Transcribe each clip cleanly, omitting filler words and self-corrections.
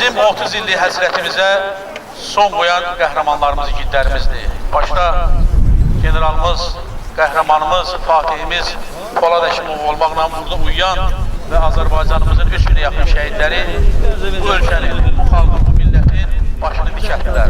Bizim 30 illik həsrətimizə son qoyan qəhrəmanlarımız, igidlərimizdir. Başda generalımız, qəhrəmanımız, Fatihimiz Polad Həşimov olmaqla burada uyuyan və Azərbaycanımızın 3 günə yaxın şəhidləri bu ölkənin, bu xalqın, bu millətin başını dikətdilər.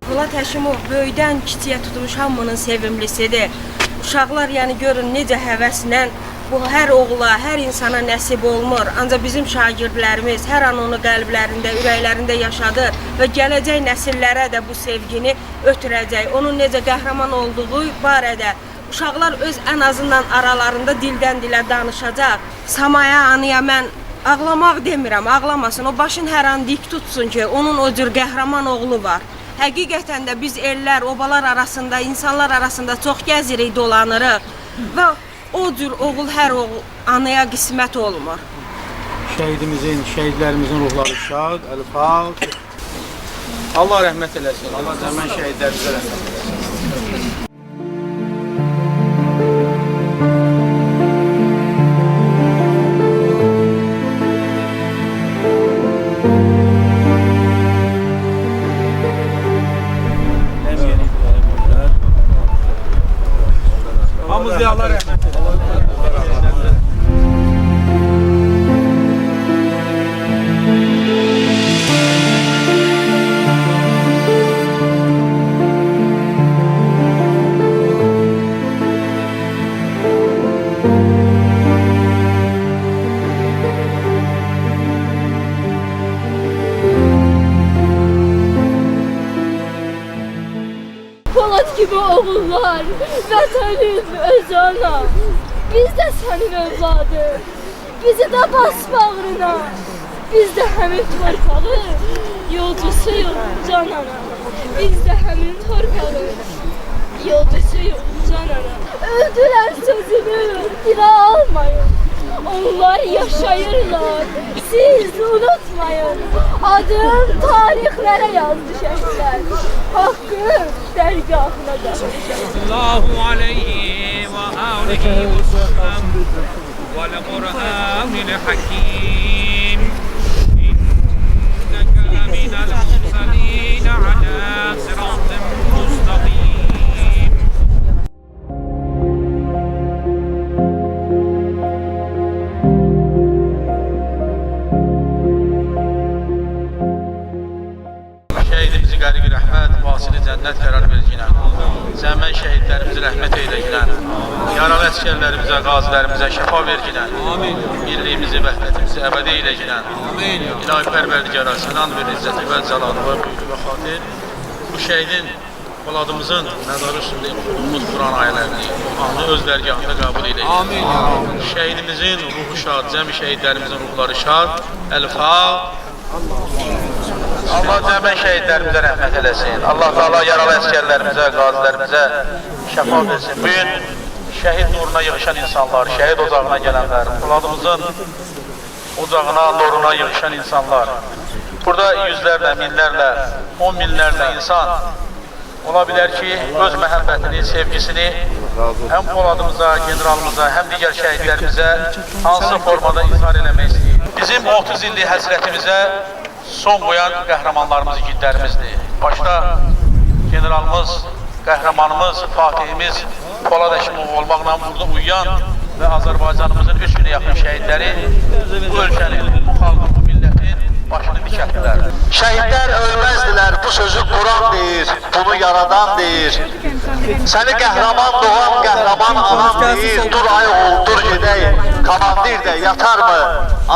Polad Həşimov böyüdən kiçiyə tutmuş hamının sevimlisidir. Uşaqlar yəni görün necə həvəslə bu hər oğula, hər insana nəsib olmur. Ancaq bizim şagirdlərimiz hər an onu qəlblərində, ürəklərində yaşadır və gələcək nəsillərə də bu sevgini ötürəcək. Onun necə qəhrəman olduğu barədə uşaqlar öz ən azından aralarında dildən dilə danışacaq. Samaya, anıya mən ağlamaq demirəm, ağlamasın. O başın hər an dik tutsun ki, onun o cür qəhrəman oğlu var. Həqiqətən də biz ellər, obalar arasında, insanlar arasında çox gəzirik, dolanırıq və o cür oğul hər oğul anaya qismət olmur. Şəhidimizin, şəhidlərimizin ruhları şad, əl-Fatih. Allah rəhmət eləsin, Allah zəmən şəhidlərimizə rəhmət eləsin. Hamımız Allah rəhmət eləsin. Polad gibi oğullar, vətənin öz ana, biz də sənin övladı, bizi də bas bağrına, biz də həmin torpağın yolcusuyuq can ana, biz də həmin torpağın yolcusuyuq can ana. Öldülər sözünü dilə almayın, onlar yaşayırlar, siz unutmayın, adım tarixlərə yazdı şəhidlər, haqqın dərgahına qalmışlar. Sallallahu aleyhi ve alihi ve sellem vel Kur'anil hakim inneke leminel mursalin ala sıratın mustakim. Şəhidimizi qərib rəhmət, vasili cənnət qərar verginən. Zəmən şəhidlərimizi rəhmət eyləginən. Yaralı əsgərlərimizə, qazilərimizə şəfa verginən. Birliyimizi, vəhdətimizi əbədi eyləginən. İlahi pərverdigara, sənan ver izzəti və cəlalı və buyruq və xatir. Bu şəhidin, Poladımızın məzarı üstündə oxuduğumuz Quran ayələrini, anı öz dərgahında qəbul eyləginən. Şəhidimizin ruhu şad, cəmi şəhidlərimizin ruhları şad. Əl-Fatih. Allah cəmən şəhidlərimizə rəhmət eləsin. Allah Teala yaralı əsgərlərimizə, qazilərimizə şəfa versin. Bugün şəhid nuruna yığışan insanlar, şəhid ocağına gələnlər, Poladımızın ocağına, nuruna yığışan insanlar. Burada yüzlərlə, minlərlə, 10 minlərlə insan ola bilər ki, öz məhəbbətini, sevgisini həm Poladımıza, generalımıza, həm digər şəhidlərimizə hansı formada izhar eləmək istəyir. Bizim 30 illik həsrətimizə son qoyan qəhrəmanlarımız, igidlərimizdir. Başda generalımız, qəhrəmanımız, Fatihimiz Polad Həşimov olmaqla burada uyuyan və Azərbaycanımızın 3 günə yaxın şəhidləri bu ölkənin, bu xalqın, bu millətin başını dikətdilər. Şəhidlər ölməzdilər, bu sözü Quran deyir, bunu yaradan deyir. Səni qəhrəman doğan, qəhrəman anam deyir, dur ay oğul, dur gedək, komandir də yatarmı?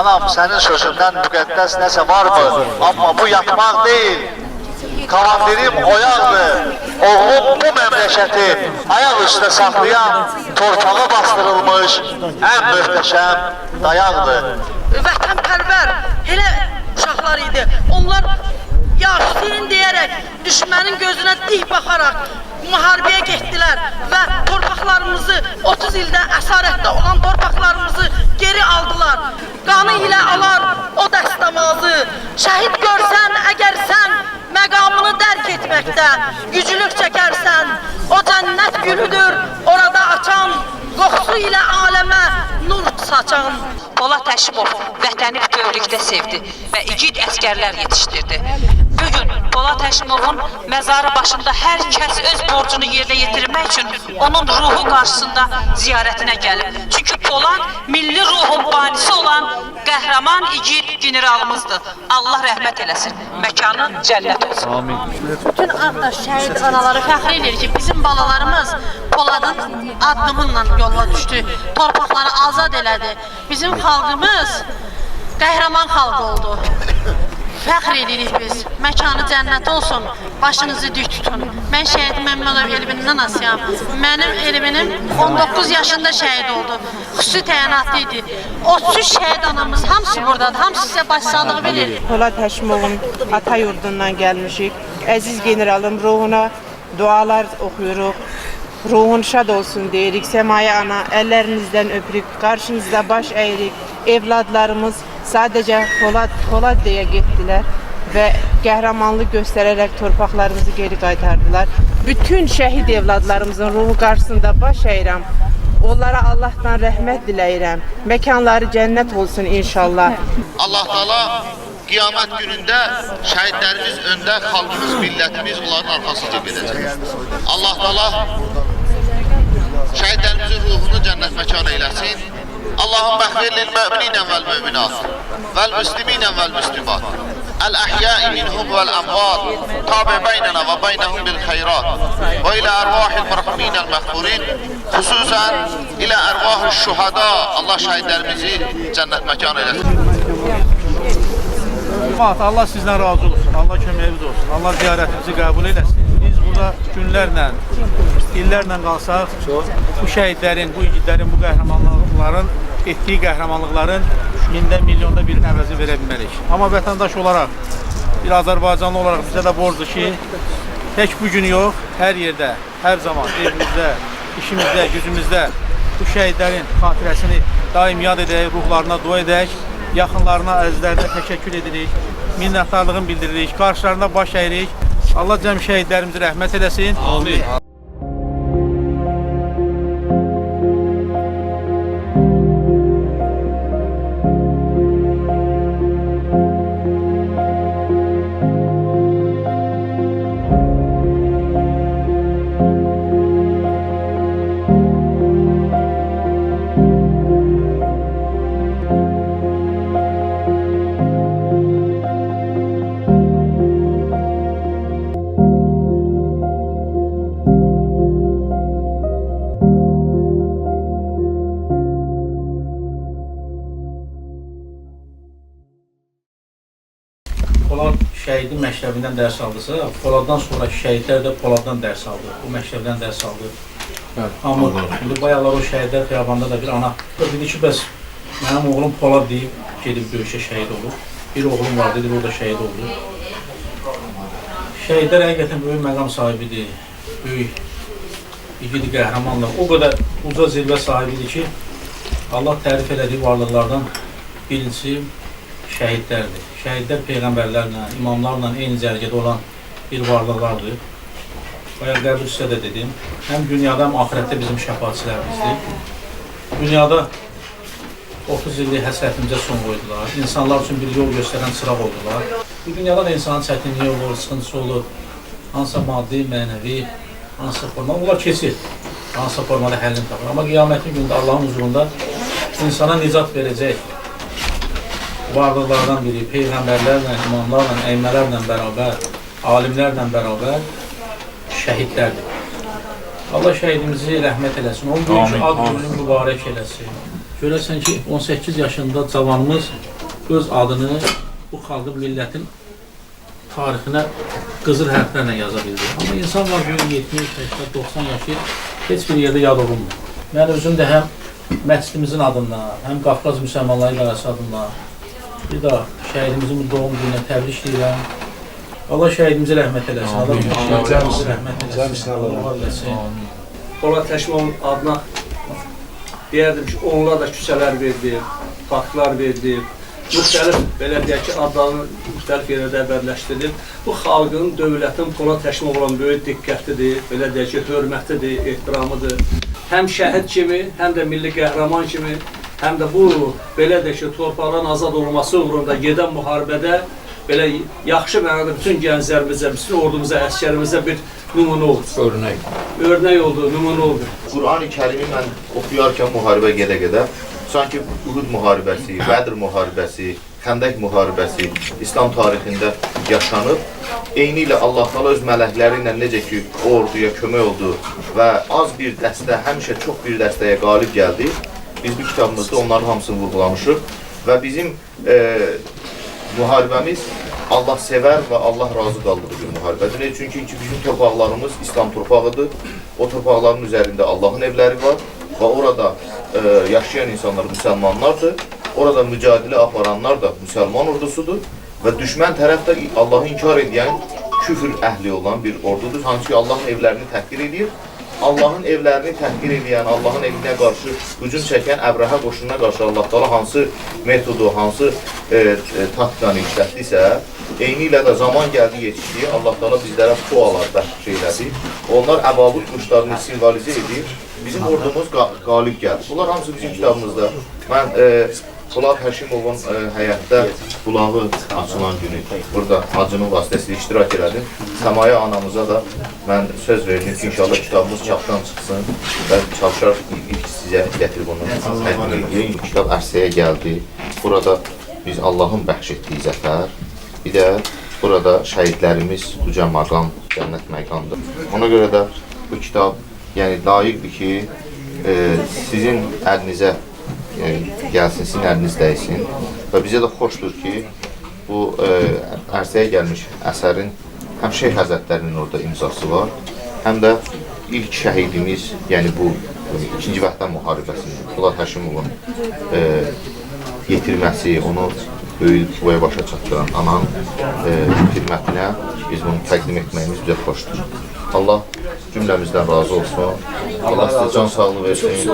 Anam, sənin sözündən müqəddəs nəsə varmı? Amma bu yatmaq deyil, komandirim oyaqdır, oğlum bu məmləkəti ayaq üstə saxlayan, torpağa bastırılmış ən möhtəşəm dayaqdır. Vətənpərvər, elə uşaqlar idi. Onlar ya Hüseyin deyərək düşmənin gözünə dik baxaraq müharibəyə getdilər və torpaqlarımızı 30 ildə əsarətdə olan torpaqlarımızı geri aldılar. Qanı ilə alar o dəstəmazı. Şəhid görsən əgər sən məqamını dərk etməkdə güclük çəkərsən, o cənnət gülüdür orada açan, qoxusu ilə aləmə nur saçan. Polad Həşimov vətəni bütövlükdə sevdi və igid əskərlər yetişdirdi. Bugün Polad Həşimovun məzarı başında hər kəs öz borcunu yerinə yetirmək üçün onun ruhu qarşısında ziyarətinə gəlir. Çünki Polad milli ruhun banisi olan qəhrəman igid generalımızdır. Allah rəhmət eləsin. Məkanı cənnət olsun. Amin. Bütün Ağdaş şəhid anaları fəxr edir ki, bizim balalarımız Poladın addımınla yola düşdü, torpaqları azad elədi. Bizim xalqımız qəhrəman xalq oldu. Fəxr edirik biz. Məkanı cənnət olsun. Başınızı dik tutun. Mən şəhid Məmmədov elminin anasıyam. Mənim elminim 19 yaşında şəhid oldu. Xüsusi təyinatlı idi. 33 şəhid anamız hamısı buradadır. Hamısı sizə başsağlığı bilir. Polad Həşimovun ata yurdundan gəlmişik. Əziz generalım ruhuna dualar oxuyuruq. Ruhun şad olsun deyirik. Səmaya ana, əllərinizdən öpürük. Qarşınızda baş əyirik. Evladlarımız sadəcə Polad deyə getdilər və qəhrəmanlıq göstərərək torpaqlarımızı geri qaytardılar. Bütün şəhid evladlarımızın ruhu qarşısında baş əyirəm. Onlara Allahdan rəhmət diləyirəm. Məkanları cənnət olsun inşallah. Allah Taala qiyamət günündə şəhidlərimiz öndə, xalqımız, millətimiz onların arxasınca gedəcək. Allah Taala şəhidlərimizin ruhunu cənnət məkanı eləsin. Allahümme ehfir lil müminine vel müminat vel muslimine vel muslimat el ahya'i minhum vel amvat tabi beynena ve beynehum bil hayrat ve ila ervahil merhuminel mehfurin hususen ila ervahil şuhada. Allah şəhidlərimizi cənnət məkanı eləsin. Allah sizdən razı olsun. Allah köməyiniz olsun. Allah ziyarətimizi qəbul eləsin. Biz burada günlərlə, illərlə qalsaq, bu şəhidlərin, bu igidlərin, bu qəhrəmanlıqların, etdiyi qəhrəmanlıqların mində, milyonda birin əvəzi verə bilmərik. Amma vətəndaş olaraq, bir Azərbaycanlı olaraq bizə də borcdur ki, tək bu gün yox, hər yerdə, hər zaman, evimizdə, işimizdə, gücümüzdə bu şəhidlərin xatirəsini daim yad edək, ruhlarına dua edək, yaxınlarına, əzizlərinə təşəkkür edirik, minnətdarlığını bildiririk, qarşılarında baş əyirik. Allah cəm şəhidlərimizi rəhmət eləsin. Amin. Polad şəhidin məktəbindən dərs aldısa, Poladdan sonraki şəhidlər də Poladdan dərs aldı, bu məktəbdən dərs aldı. Amma indi bayaqlar o şəhidlər xiyabanda da bir ana dedi ki, bəs mənim oğlum Polad deyib, gedib döyüşə şəhid olur. Bir oğlum var, dedi, o da şəhid oldu. Şəhidlər həqiqətən böyük məqam sahibidir, böyük igid qəhrəmanlar. O qədər uca zirvə sahibidir ki, Allah tərif elədiyi varlıqlardan birincisi şəhidlərdir. Şəhidlər peyğəmbərlərlə, imamlarla eyni cərgədə olan bir varlıqlardır. Bayaq qəbul sizə də dedim, həm dünyada, həm ahirətdə bizim şəfaatçilərimizdir. Dünyada 30 illik həsrətimizə son qoydular, insanlar üçün bir yol göstərən çıraq oldular. Bu dünyada da insanın çətinliyi olur, sıxıntısı olur, hansısa maddi, mənəvi, hansısa formada, bunlar keçir, hansısa formada həllini tapır. Amma qiyamətin günündə Allahın huzurunda insana nicat verəcək varlıqlardan biri, peyğəmbərlərlə, imamlarla, əymələrlə bərabər, alimlərlə bərabər şəhidlərdir. Allah şəhidimizi rəhmət eləsin, onun böyük ad gününü mübarək eləsin. Görəsən ki, 18 yaşında cavanımız öz adını bu xalqın, millətin tarixinə qızıl hərflərlə yaza bildi. Amma insan var, 70, 80, 90 yaşı heç bir yerdə yad olunmur. Mən özüm də həm məscidimizin adından, həm Qafqaz Müsəlmanları İdarəsi adından bir daha şəhidimizin doğum gününə təbrik edirəm. Allah şəhidimizə rəhmət eləsin. Allah şəhidimizə rəhmət eləsin. Allah eləsin. Polad Həşimovun adına deyərdim ki, onlar da küçələr verilib, parklar verilib, müxtəlif, belə deyək ki, adlarını müxtəlif yerlərdə əbərləşdirilib. Bu xalqın, dövlətin Polad Həşimov olan böyük diqqətidir, belə deyək ki, hörmətidir, ehtiramıdır. Həm şəhid kimi, həm də milli qəhrəman kimi, həm də bu, belə deyək ki, torpaqların azad olması uğrunda gedən müharibədə belə yaxşı mənada bütün gənclərimizə, bütün ordumuza, əskərimizə bir nümunə oldu. Örnək oldu, nümunə oldu. Qur'an-ı Kərimi mən oxuyarkən müharibə gedə-gedə sanki Uhud müharibəsi, Bədr müharibəsi, Xəndək müharibəsi İslam tarixində yaşanıb. Eyni ilə Allah Taala öz mələkləri ilə necə ki orduya kömək oldu və az bir dəstə həmişə çox bir dəstəyə qalib gəldi. Biz bu kitabımızda onların hamısını vurğulamışıq və bizim müharibəmiz Allah sevər və Allah razı qaldığı bir müharibədir. Çünki bizim torpaqlarımız İslam torpağıdır. O torpaqların üzərində Allahın evləri var və orada yaşayan insanlar müsəlmanlardır. Orada mücadilə aparanlar da müsəlman ordusudur və düşmən tərəf də Allahı inkar edən, küfür əhli olan bir ordudur. Hansı ki Allahın evlərini təhqir edir. Allahın evlərini təhqir edən, Allahın evinə qarşı hücum çəkən Əbrəhə qoşununa qarşı Allah Taala hansı metodu, hansı taktikanı işlətdisə, eyni ilə də zaman gəldi yetişdi, Allah Taala bizlərə poalar bəxş elədi. Onlar əbabut quşlarını simvolizə edir. Bizim ordumuz qalib gəlir. Bunlar hamısı bizim kitabımızda. Mən Polad Həşimovun həyatda qulağı açılan günü burada hacının vasitəsilə iştirak elədim. Səmaya anamıza da mən söz verdim ki, inşallah kitabımız çapdan çıxsın və çalışar ilk sizə gətirib onu təqdim edeyim. Bu kitab ərsəyə gəldi. Burada biz Allahın bəxş etdiyi zəfər, bir də burada şəhidlərimiz uca məqam, cənnət məqamdır. Ona görə də bu kitab yəni layiqdir ki, sizin əlinizə gəlsin, sizin əliniz dəysin və bizə də xoşdur ki, bu ərsəyə gəlmiş əsərin həm Şeyx Həzrətlərinin orada imzası var, həm də ilk şəhidimiz, yəni bu 2-ci Vətən müharibəsində Polad Həşimovun yetirməsi, onu böyük boya başa çatdıran ananın xidmətinə biz bunu təqdim etməyimiz bizə xoşdur. Allah cümləmizdən razı olsun. Allah sizə can sağlığı versin.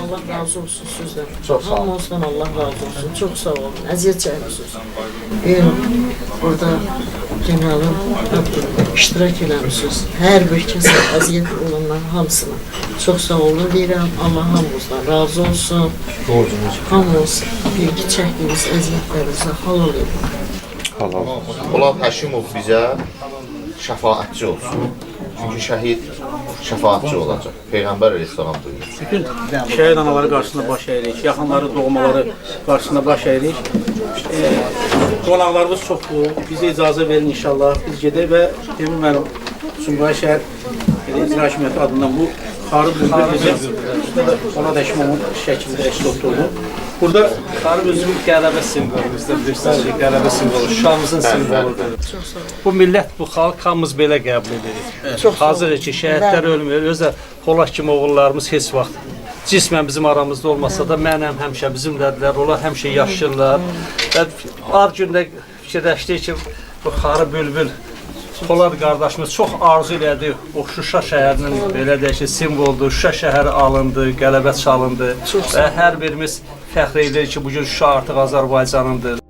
Allah razı olsun sizdən. Çox sağ olun. Hamımızdan Allah razı olsun. Çox sağ olun. Əziyyət çəkmişsiniz. Burada generalın iştirak eləmişsiniz. Hər bir kəsə əziyyət olanların hamısına. Çox sağ olun deyirəm. Allah hamımızdan razı olsun. Hamımız bilgi çəkdiyimiz əziyyətlərimizə halal edin. Polad Həşimov bizə şəfaətçi olsun. Çünki şəhid şəfaətçi olacaq. Peyğəmbər əleyhissalam buyurur. Bütün şəhid anaları qarşısında baş əyirik, yaxınları, doğmaları qarşısında baş əyirik. Qonaqlarımız çoxdur, bizə icazə verin inşallah. Biz gedək və demin mənim Sumqayıt şəhər İcra Hakimiyyəti adından bu Xarı Bülbül Polad Həşimovun şəklində əks olundu. Burada Xarı Bülbül qələbə simvolumuzda bilirsiniz ki, qələbə simvolu, Şuşamızın simvoludur. Bu millət, bu xalq hamımız belə qəbul edirik. Hazır ki, şəhidlər ölmür, özə Polad kimi oğullarımız heç vaxt cismən bizim aramızda olmasa da mənəm həmişə bizimlədilər, onlar həmişə yaşayırlar. Və ar gündə fikirləşdik ki, bu Xarı Bülbül Polad qardaşımız çox arzu elədi, o Şuşa şəhərinin belə deyək ki, simvoldur, Şuşa şəhəri alındı, qələbə çalındı və hər birimiz fəxr edirik ki, bugün Şuşa artıq Azərbaycanındır.